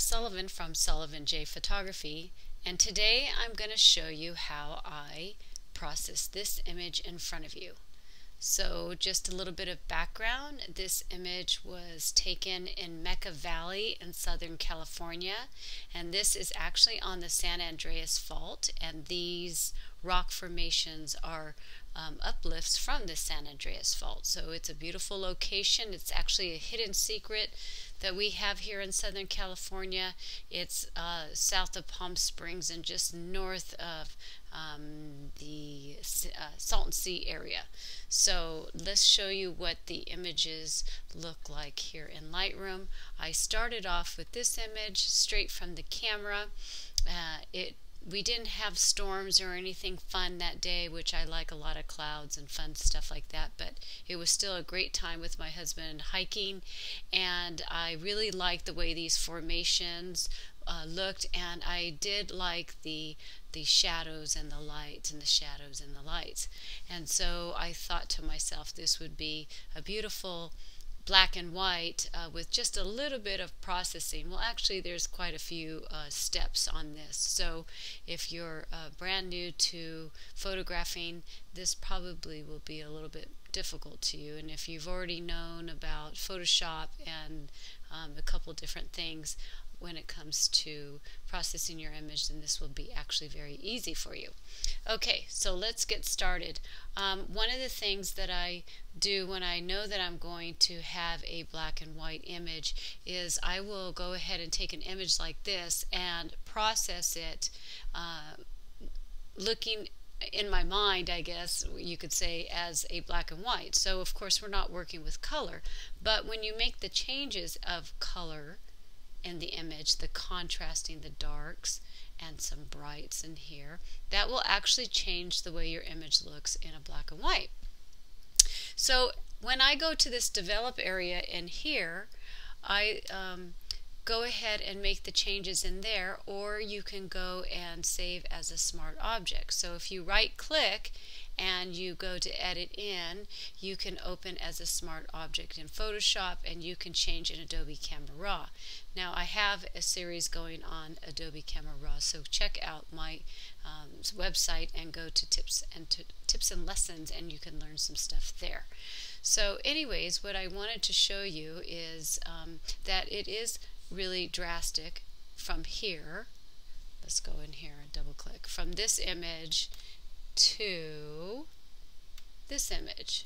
Sullivan from Sullivan J Photography, and today I'm going to show you how I process this image in front of you. So just a little bit of background. This image was taken in Mecca Valley in Southern California, and this is actually on the St Andreas Fault, and these rock formations are uplifts from the St Andreas Fault. So it's a beautiful location. It's actually a hidden secret that we have here in Southern California. It's south of Palm Springs and just north of the Salton Sea area. So let's show you what the images look like here in Lightroom. I started off with this image straight from the camera. We didn't have storms or anything fun that day, which I like a lot of clouds and fun stuff like that, but it was still a great time with my husband hiking, and I really liked the way these formations looked, and I did like the shadows and the lights and the shadows and the lights. And so I thought to myself, this would be a beautiful black and white with just a little bit of processing. Well, actually there's quite a few steps on this, so if you're brand new to photographing, this probably will be a little bit difficult to you, and if you've already known about Photoshop and a couple different things when it comes to processing your image, then this will be actually very easy for you. Okay, so let's get started. One of the things that I do when I know that I'm going to have a black and white image is I will go ahead and take an image like this and process it looking in my mind, I guess you could say, as a black and white. So of course we're not working with color, but when you make the changes of color in the image, the contrasting, the darks and some brights in here, that will actually change the way your image looks in a black and white. So when I go to this develop area in here, I go ahead and make the changes in there, or you can go and save as a smart object. So if you right click and you go to edit in, you can open as a smart object in Photoshop, and you can change in Adobe Camera Raw. Now I have a series going on Adobe Camera Raw, so check out my website and go to tips and lessons, and you can learn some stuff there. So anyways, what I wanted to show you is that it is really drastic from here. Let's go in here and double click from this image to this image.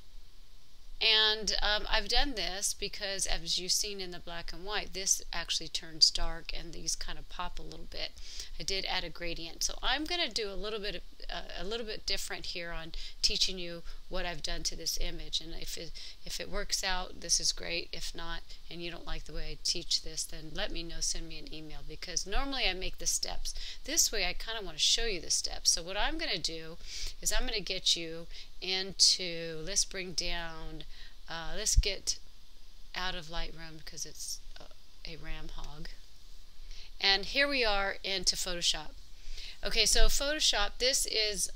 And I've done this because, as you've seen in the black and white, this actually turns dark and these kind of pop a little bit. I did add a gradient, so I'm going to do a little bit different here on teaching you what I've done to this image. And if it works out, this is great. If not, and you don't like the way I teach this, then let me know. Send me an email, because normally I make the steps. This way I kind of want to show you the steps. So what I'm going to do is I'm going to get you into, let's bring down, let's get out of Lightroom because it's a RAM hog. And here we are into Photoshop. Okay, so Photoshop, this is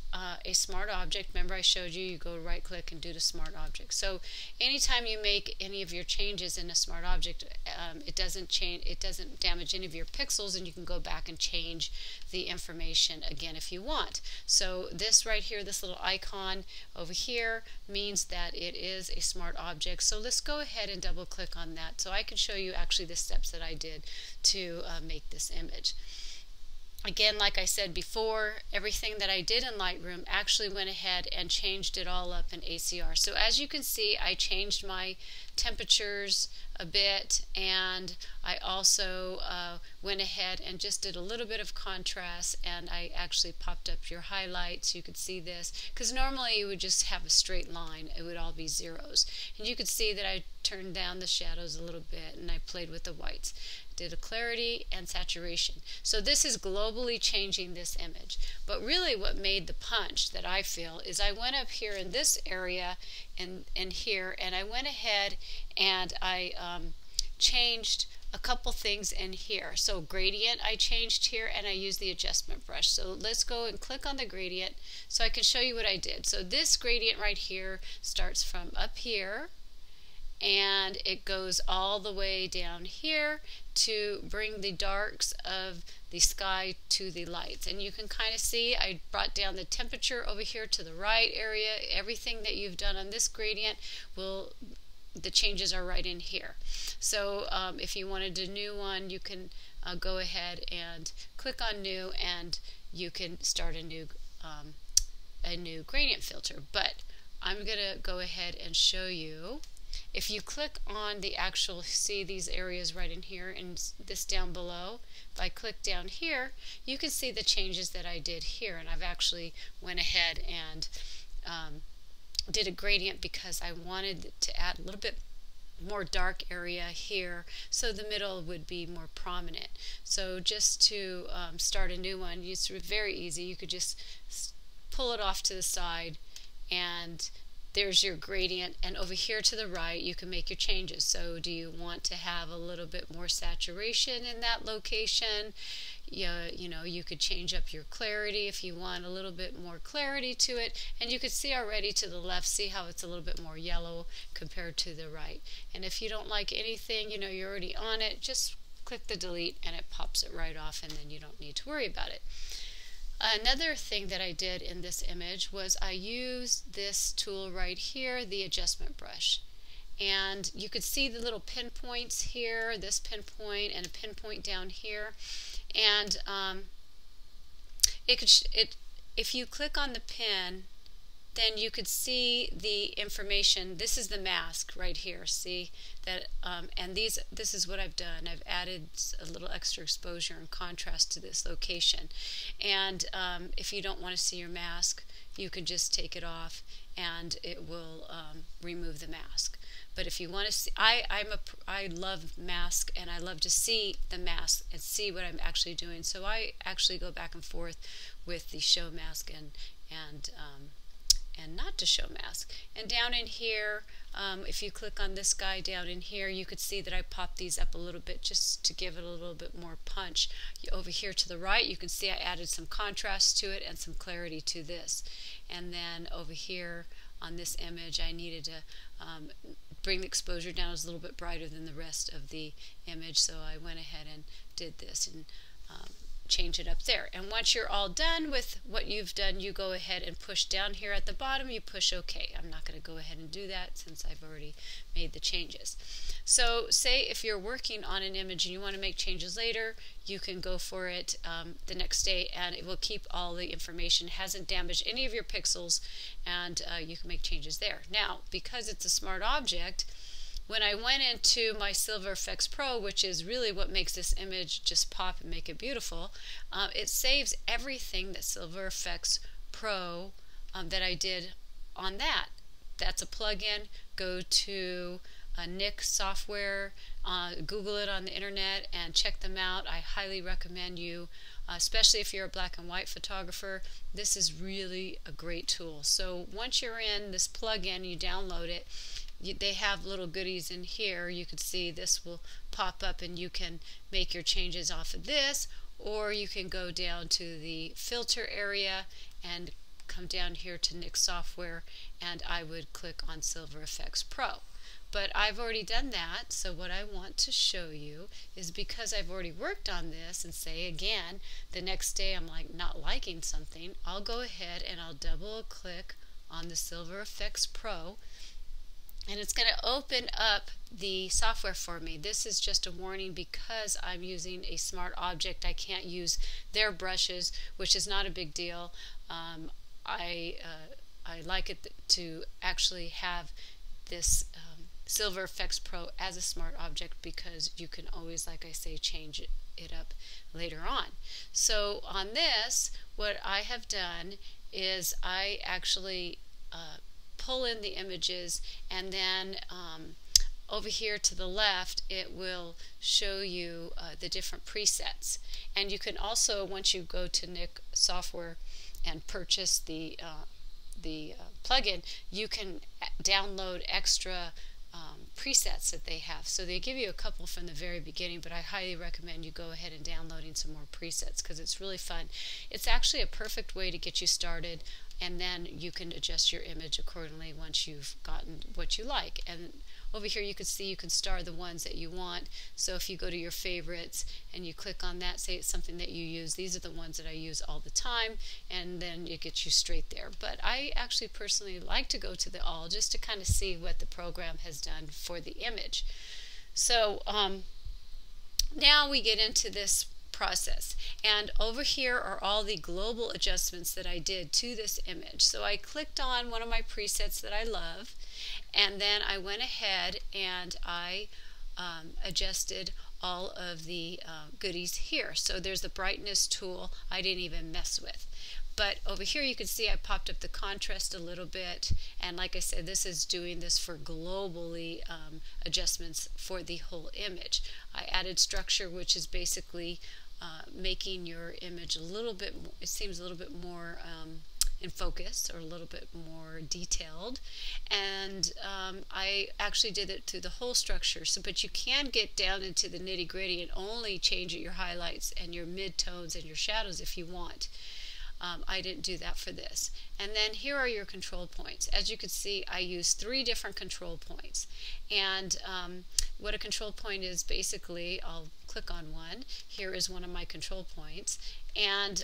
a smart object. Remember I showed you, you go right click and do the smart object. So anytime you make any of your changes in a smart object, it doesn't damage any of your pixels, and you can go back and change the information again if you want. So this right here, this little icon over here, means that it is a smart object. So let's go ahead and double click on that so I can show you actually the steps that I did to make this image. Again, like I said before, everything that I did in Lightroom actually went ahead and changed it all up in ACR. So as you can see, I changed my temperatures a bit, and I also went ahead and just did a little bit of contrast, and I actually popped up your highlights. You could see this, because normally you would just have a straight line. It would all be zeros. And you could see that I turned down the shadows a little bit, and I played with the whites. Did a clarity and saturation. So this is globally changing this image. But really what made the punch that I feel is I went up here in this area and here, and I went ahead and I changed a couple things in here. So gradient I changed here, and I used the adjustment brush. So let's go and click on the gradient so I can show you what I did. So this gradient right here starts from up here and it goes all the way down here to bring the darks of the sky to the lights. And you can kind of see I brought down the temperature over here to the right area. Everything that you've done on this gradient the changes are right in here. So if you wanted a new one, you can go ahead and click on new, and you can start a new gradient filter. But I'm going to go ahead and show you. If you click on the actual, see these areas right in here and this down below, if I click down here, you can see the changes that I did here. And I've actually went ahead and did a gradient because I wanted to add a little bit more dark area here so the middle would be more prominent. So just to start a new one, it's very easy. You could just pull it off to the side, and there's your gradient, and over here to the right you can make your changes. So do you want to have a little bit more saturation in that location? You know, you could change up your clarity if you want a little bit more clarity to it, and you could see already to the left, see how it's a little bit more yellow compared to the right. And if you don't like anything, you know, you're already on it, just click the delete and it pops it right off, and then you don't need to worry about it. Another thing that I did in this image was I used this tool right here, the adjustment brush. And you could see the little pinpoints here, this pinpoint and a pinpoint down here. And if you click on the pin, then you could see the information. This is the mask right here. See that? And this is what I've done. I've added a little extra exposure and contrast to this location. And if you don't want to see your mask, you can just take it off, and it will remove the mask. But if you want to see, I love mask, and I love to see the mask and see what I'm actually doing. So I actually go back and forth with the show mask and not to show mask. And down in here, if you click on this guy down in here, you could see that I popped these up a little bit just to give it a little bit more punch. Over here to the right, you can see I added some contrast to it and some clarity to this. And then over here on this image, I needed to bring the exposure down. It was a little bit brighter than the rest of the image, so I went ahead and did this and change it up there. And once you're all done with what you've done, you go ahead and push down here at the bottom, you push OK. I'm not going to go ahead and do that since I've already made the changes. So say if you're working on an image and you want to make changes later, you can go for it the next day, and it will keep all the information. It hasn't damaged any of your pixels, and you can make changes there. Now, because it's a smart object, when I went into my Silver Effects Pro, which is really what makes this image just pop and make it beautiful, it saves everything that Silver Effects Pro that I did on that. That's a plugin. Go to Nik software, Google it on the internet and check them out. I highly recommend you, especially if you're a black and white photographer. This is really a great tool. So once you're in this plugin, you download it. They have little goodies in here. You can see this will pop up, and you can make your changes off of this, or you can go down to the filter area and come down here to Nik software, and I would click on Silver Effects Pro. But I've already done that, so what I want to show you is, because I've already worked on this, and say again the next day I'm like not liking something, I'll go ahead and I'll double click on the Silver Effects Pro, and it's going to open up the software for me. This is just a warning because I'm using a smart object. I can't use their brushes, which is not a big deal. I like it to actually have this Silver Effects Pro as a smart object, because you can always, like I say, change it up later on. So on this, what I have done is I actually pull in the images, and then over here to the left it will show you the different presets. And you can also, once you go to Nik software and purchase the plugin, you can download extra presets that they have. So they give you a couple from the very beginning, but I highly recommend you go ahead and downloading some more presets, because it's really fun. It's actually a perfect way to get you started, and then you can adjust your image accordingly once you've gotten what you like. And over here you can see you can star the ones that you want. So if you go to your favorites and you click on that, say it's something that you use, these are the ones that I use all the time, and then it gets you straight there. But I actually personally like to go to the all just to kind of see what the program has done for the image. So now we get into this process, and over here are all the global adjustments that I did to this image. So I clicked on one of my presets that I love, and then I went ahead and I adjusted all of the goodies here. So there's the brightness tool I didn't even mess with. But over here you can see I popped up the contrast a little bit, and like I said, this is doing this for globally adjustments for the whole image. I added structure, which is basically making your image a little bit, it seems a little bit more in focus, or a little bit more detailed, and I actually did it through the whole structure. So, but you can get down into the nitty-gritty and only change your highlights and your midtones and your shadows if you want. I didn't do that for this. And then here are your control points. As you can see, I used 3 different control points. And what a control point is, basically, I'll click on one. Here is one of my control points. And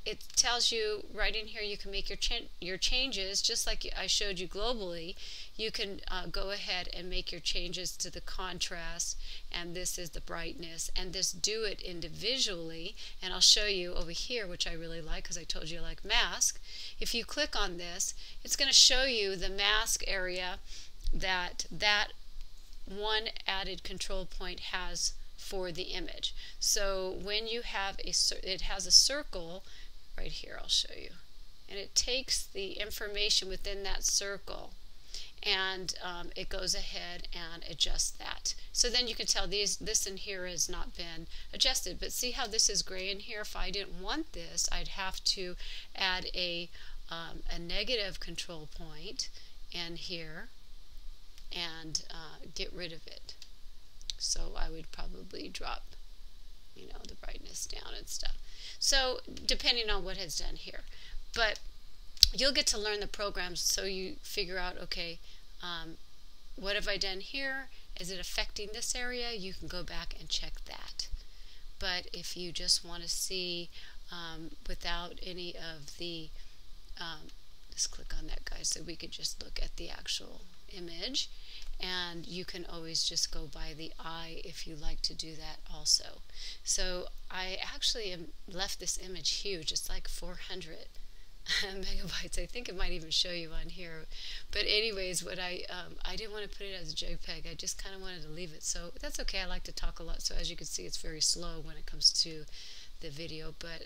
it tells you right in here you can make your changes, just like I showed you globally. You can go ahead and make your changes to the contrast, and this is the brightness, and just do it individually. And I'll show you over here, which I really like because I told you I like mask. If you click on this, it's going to show you the mask area that one added control point has for the image. So when you have it has a circle right here, I'll show you, and it takes the information within that circle, and it goes ahead and adjusts that. So then you can tell this in here has not been adjusted, but see how this is gray in here? If I didn't want this, I'd have to add a negative control point in here and get rid of it. So I would probably drop, you know, the brightness down and stuff. So depending on what has done here, but you'll get to learn the programs, so you figure out, okay, what have I done here? Is it affecting this area? You can go back and check that. But if you just want to see without any of the, just click on that, guys, so we could just look at the actual image. And you can always just go by the eye if you like to do that also. So I actually left this image huge. It's like 400 megabytes. I think it might even show you on here. But anyways, what I didn't want to put it as a JPEG. I just kind of wanted to leave it. So that's okay. I like to talk a lot. So as you can see, it's very slow when it comes to the video, but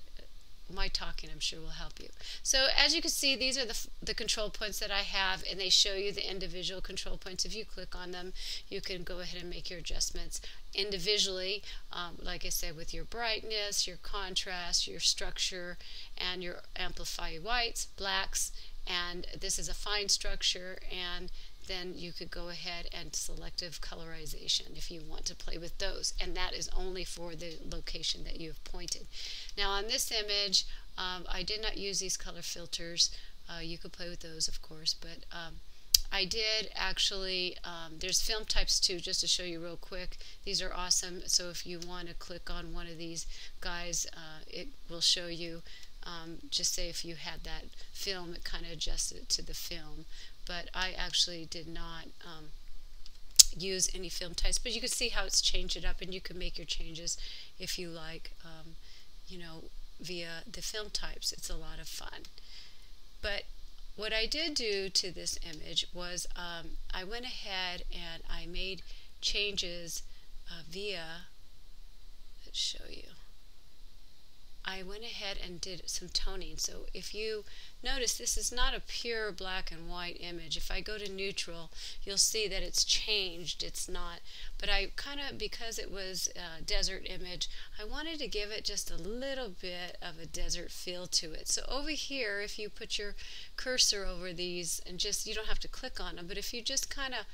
my talking, I'm sure, will help you. So as you can see, these are the control points that I have, and they show you the individual control points. If you click on them, you can go ahead and make your adjustments individually, like I said, with your brightness, your contrast, your structure, and your amplify whites, blacks, and this is a fine structure, and then you could go ahead and selective colorization if you want to play with those, and that is only for the location that you have pointed. Now on this image, I did not use these color filters. You could play with those, of course, but I did actually, there's film types too, just to show you real quick. These are awesome, so if you want to click on one of these guys, it will show you, just say if you had that film, it kind of adjusted it to the film. But I actually did not use any film types, but you can see how it's changed it up, and you can make your changes if you like, you know, via the film types. It's a lot of fun. But what I did do to this image was I went ahead and I made changes via, let's show you. I went ahead and did some toning. So if you notice, this is not a pure black and white image. If I go to neutral, you'll see that it's changed. It's not, but I kind of, because it was a desert image, I wanted to give it just a little bit of a desert feel to it. So over here, if you put your cursor over these, and just, you don't have to click on them, but if you just kind of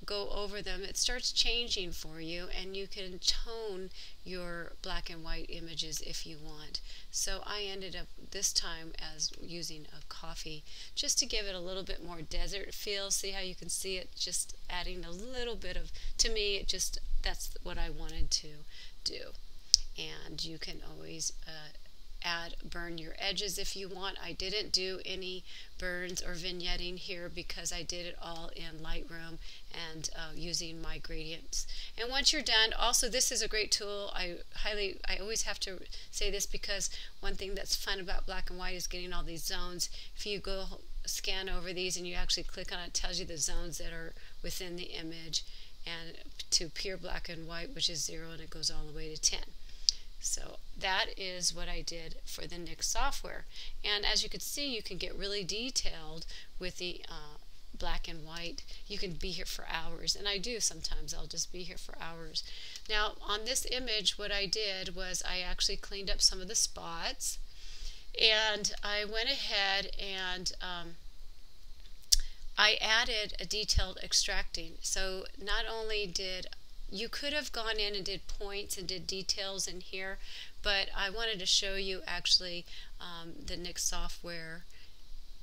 go over them, it starts changing for you, and you can tone your black and white images if you want. So I ended up this time as using a coffee just to give it a little bit more desert feel. See how you can see it just adding a little bit of, to me, that's what I wanted to do. And you can always burn your edges if you want. I didn't do any burns or vignetting here because I did it all in Lightroom and using my gradients. And once you're done, also this is a great tool. I always have to say this because one thing that's fun about black and white is getting all these zones. If you go scan over these and you actually click on it, it tells you the zones that are within the image, and to pure black and white, which is 0, and it goes all the way to 10. So that is what I did for the Nix software. And as you can see, you can get really detailed with the black and white. You can be here for hours, and I do sometimes. I'll just be here for hours. Now on this image, what I did was I actually cleaned up some of the spots, and I went ahead and I added a detailed extracting. So not only did you could have gone in and did points and did details in here, but I wanted to show you actually the Nix software,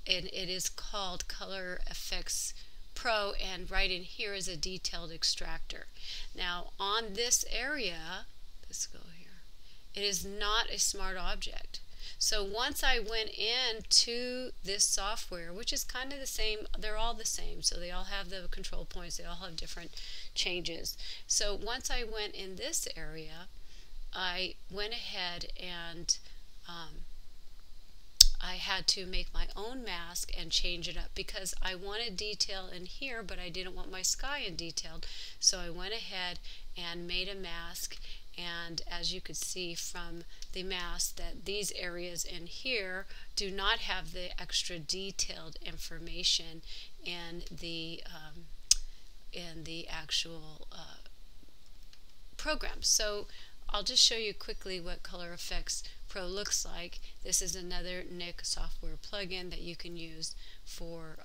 and it is called Color Effects Pro, and right in here is a detailed extractor. Now on this area, let's go here, it is not a smart object. So once I went into this software, which is kind of the same, they're all the same, so they all have the control points, they all have different changes. So once I went in this area, I went ahead and I had to make my own mask and change it up because I wanted detail in here, but I didn't want my sky in detailed. So I went ahead and made a mask, and as you could see from the mask that these areas in here do not have the extra detailed information in the actual program. So I'll just show you quickly what Color Effects Pro looks like. This is another Nix software plugin that you can use for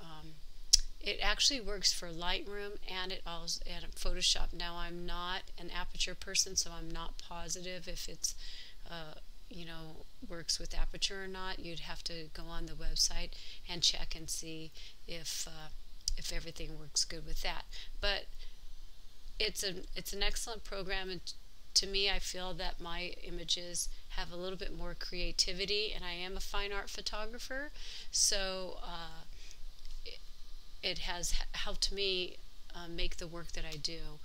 it actually works for Lightroom and it also and Photoshop. Now I'm not an aperture person, so I'm not positive if it's works with aperture or not. You'd have to go on the website and check and see if everything works good with that. But it's an excellent program, and to me, I feel that my images have a little bit more creativity, and I am a fine art photographer, so it has helped me make the work that I do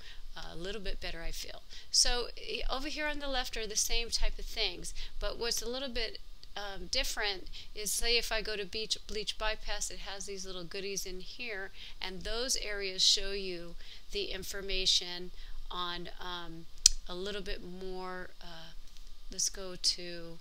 a little bit better, I feel. So over here on the left are the same type of things, but what's a little bit different is, say if I go to bleach bypass, it has these little goodies in here, and those areas show you the information on a little bit more. Let's go to,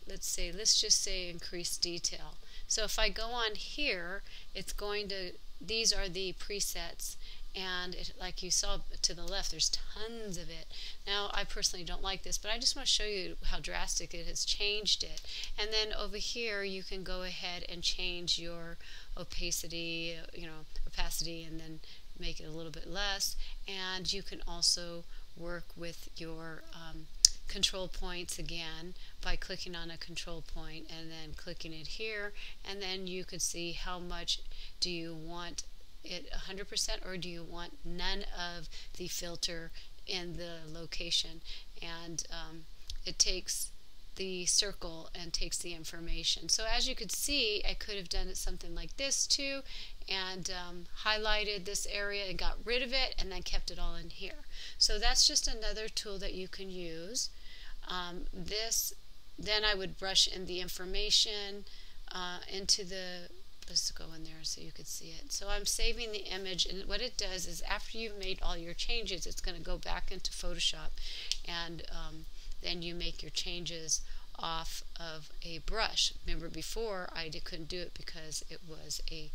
let's just say increased detail. So if I go on here, it's going to, these are the presets, and like you saw to the left, there's tons of it. Now I personally don't like this, but I just want to show you how drastic it has changed it. And then over here you can go ahead and change your opacity, opacity, and then make it a little bit less. And you can also work with your control points again by clicking on a control point and then clicking it here, and then you can see how much do you want it 100%, or do you want none of the filter in the location. And it takes the circle and takes the information. So as you could see, I could have done it something like this too, and highlighted this area and got rid of it and then kept it all in here. So that's just another tool that you can use. Then I would brush in the information into the, let's go in there so you could see it. So I'm saving the image, and what it does is after you've made all your changes, it's going to go back into Photoshop, and then you make your changes off of a brush. Remember before I couldn't do it because it was a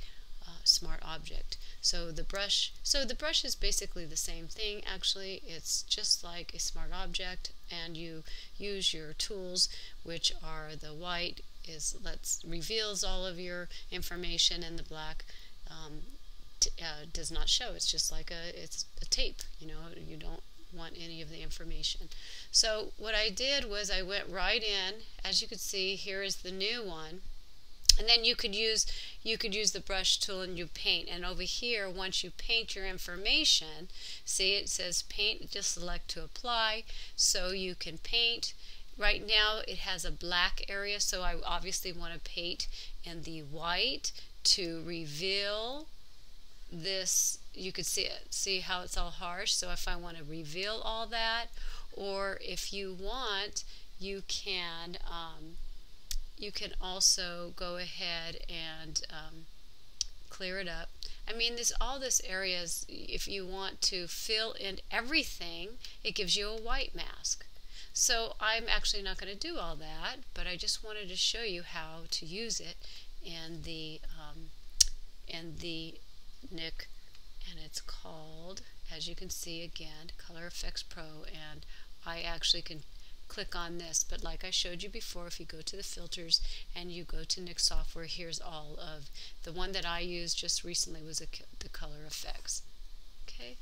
smart object. So the brush is basically the same thing. Actually, it's just like a smart object, and you use your tools, which are the white reveals all of your information, and the black it does not show. It's just like it's a tape, you know, you don't want any of the information. So what I did was I went right in. As you can see, here is the new one. And then you could use the brush tool and you paint. And over here, once you paint your information, see it says paint, just select to apply. So you can paint. Right now it has a black area, so I obviously want to paint in the white to reveal this. You could see how it's all harsh. So if I want to reveal all that, or if you want, you can also go ahead and clear it up. I mean, all this areas, if you want to fill in everything, it gives you a white mask. So I'm actually not going to do all that, but I just wanted to show you how to use it in the NIC, and it's called, as you can see again, Color Effects Pro, and I actually can click on this, but like I showed you before, if you go to the filters and you go to NIC software, here's all of the one that I used just recently was the color effects. Okay,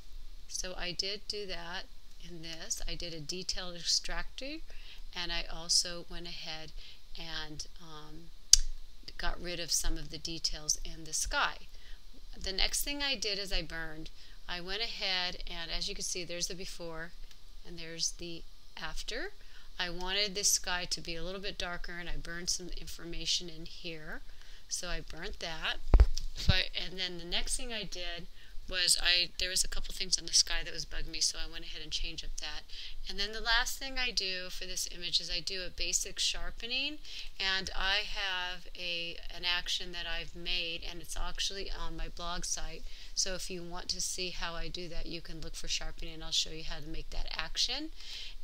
so I did do that in this. I did a detail extractor, and I also went ahead and got rid of some of the details in the sky. The next thing I did is I burned. I went ahead and, as you can see, there's the before and there's the after. I wanted this sky to be a little bit darker, and I burned some information in here. So I burnt that. And then the next thing I did was there was a couple things on the sky that was bugging me, so I went ahead and changed up that. And then the last thing I do for this image is I do a basic sharpening, and I have an action that I've made, and it's actually on my blog site. So if you want to see how I do that, you can look for sharpening, and I'll show you how to make that action.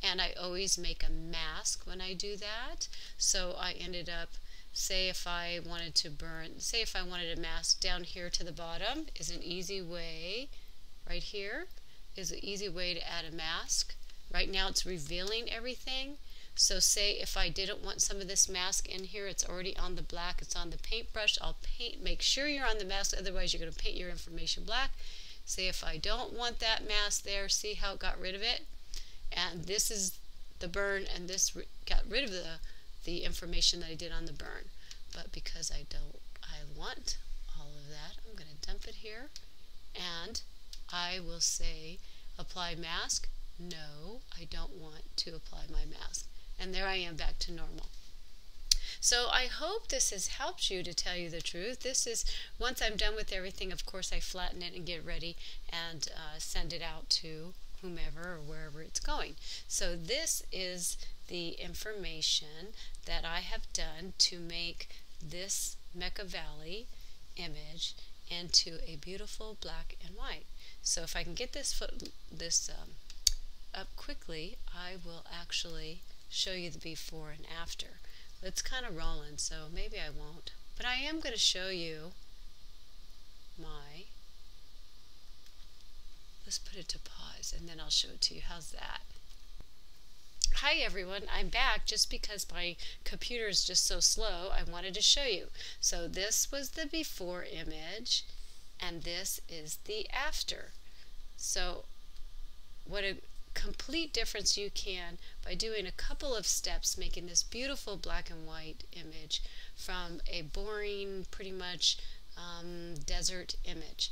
And I always make a mask when I do that. So I ended up, say if I wanted to say if I wanted a mask down here to the bottom is an easy way, right here is an easy way to add a mask. Right now it's revealing everything. So say if I didn't want some of this mask in here, it's already on the black, it's on the paintbrush, I'll make sure you're on the mask, otherwise you're going to paint your information black. Say if I don't want that mask there, see how it got rid of it? And this is the burn, and this got rid of the information that I did on the burn. But because I want all of that, I'm going to dump it here, and I will say apply mask. No, I don't want to apply my mask. And there I am back to normal. So I hope this has helped you, to tell you the truth. This is, once I'm done with everything, of course I flatten it and get ready and send it out to whomever or wherever it's going. So this is the information that I have done to make this Mecca Valley image into a beautiful black and white. So if I can get this up quickly, I will actually show you the before and after. It's kind of rolling, so maybe I won't. But I am going to show you let's put it to pause, and then I'll show it to you. How's that? Hi everyone, I'm back just because my computer is just so slow. I wanted to show you. So this was the before image, and this is the after. So what a complete difference you can, by doing a couple of steps, making this beautiful black and white image from a boring, pretty much desert image.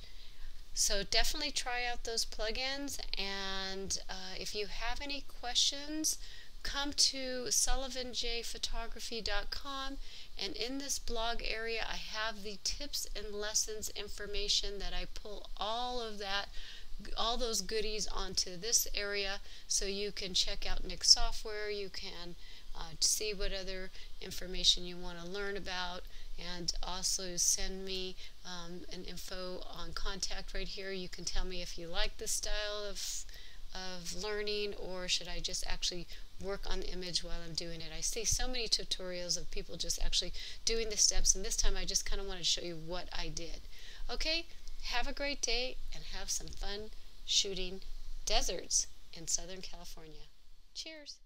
So definitely try out those plugins, and if you have any questions, come to sullivanjphotography.com, and in this blog area I have the tips and lessons information that I pull all those goodies onto this area, so you can check out NIC software, you can see what other information you want to learn about, and also send me an info on contact right here. You can tell me if you like this style of learning, or should I just actually work on the image while I'm doing it. I see so many tutorials of people just actually doing the steps, and this time I just kind of wanted to show you what I did. Okay, have a great day and have some fun shooting deserts in Southern California. Cheers!